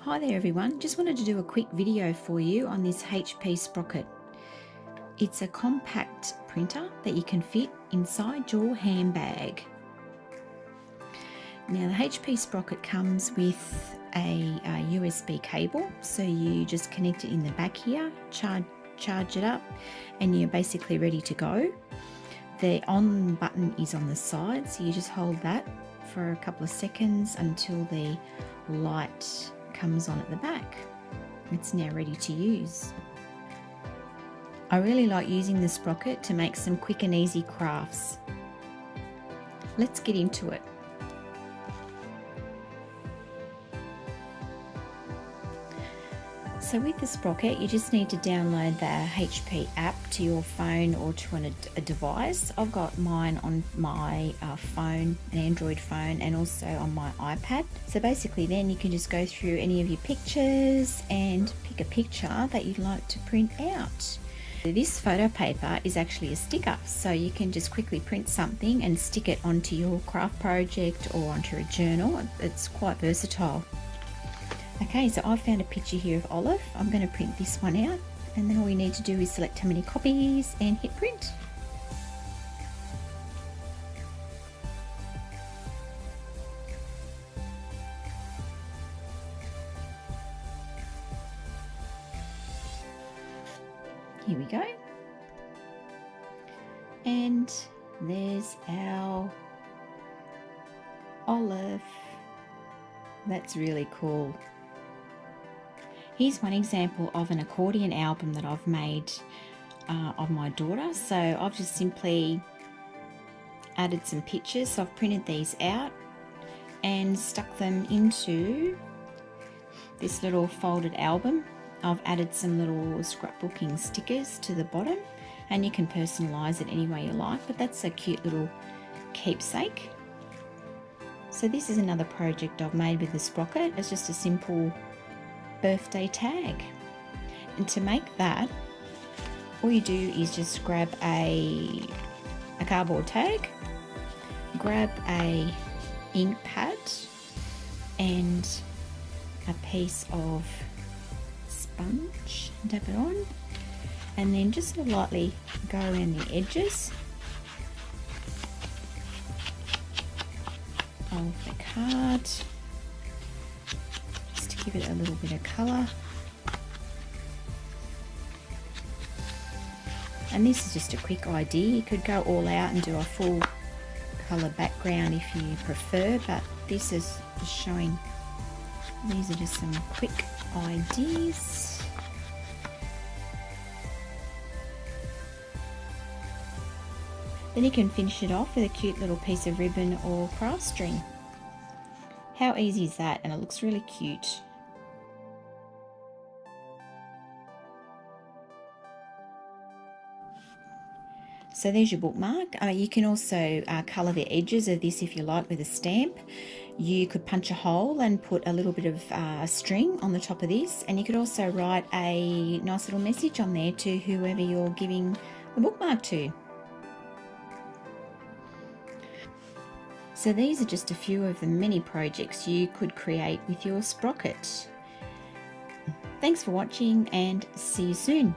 Hi there everyone, just wanted to do a quick video for you on this HP Sprocket. It's a compact printer that you can fit inside your handbag. Now the HP Sprocket comes with a USB cable, so you just connect it in the back here, charge it up, and you're basically ready to go. The on button is on the side, so you just hold that for a couple of seconds until the light comes on at the back. It's now ready to use. I really like using the Sprocket to make some quick and easy crafts. Let's get into it. So with the Sprocket, you just need to download the HP app to your phone or to a device. I've got mine on my phone, an Android phone, and also on my iPad. So basically then you can just go through any of your pictures and pick a picture that you'd like to print out. This photo paper is actually a sticker, so you can just quickly print something and stick it onto your craft project or onto a journal. It's quite versatile. Okay, so I've found a picture here of Olive. I'm going to print this one out, and then all you need to do is select how many copies and hit print. Here we go. And there's our Olive. That's really cool. Here's one example of an accordion album that I've made of my daughter. So I've just simply added some pictures. So I've printed these out and stuck them into this little folded album. I've added some little scrapbooking stickers to the bottom, and you can personalize it any way you like, but that's a cute little keepsake. So this is another project I've made with the Sprocket. It's just a simple birthday tag, and to make that, all you do is just grab a cardboard tag, grab a ink pad and a piece of sponge, dab it on, and then just lightly go around the edges of the card, give it a little bit of colour. And this is just a quick idea. You could go all out and do a full colour background if you prefer, but this is just showing, these are just some quick ideas. Then you can finish it off with a cute little piece of ribbon or craft string. How easy is that? And it looks really cute. So there's your bookmark. You can also colour the edges of this if you like with a stamp. You could punch a hole and put a little bit of string on the top of this, and you could also write a nice little message on there to whoever you're giving the bookmark to. So these are just a few of the many projects you could create with your Sprocket. Thanks for watching, and see you soon.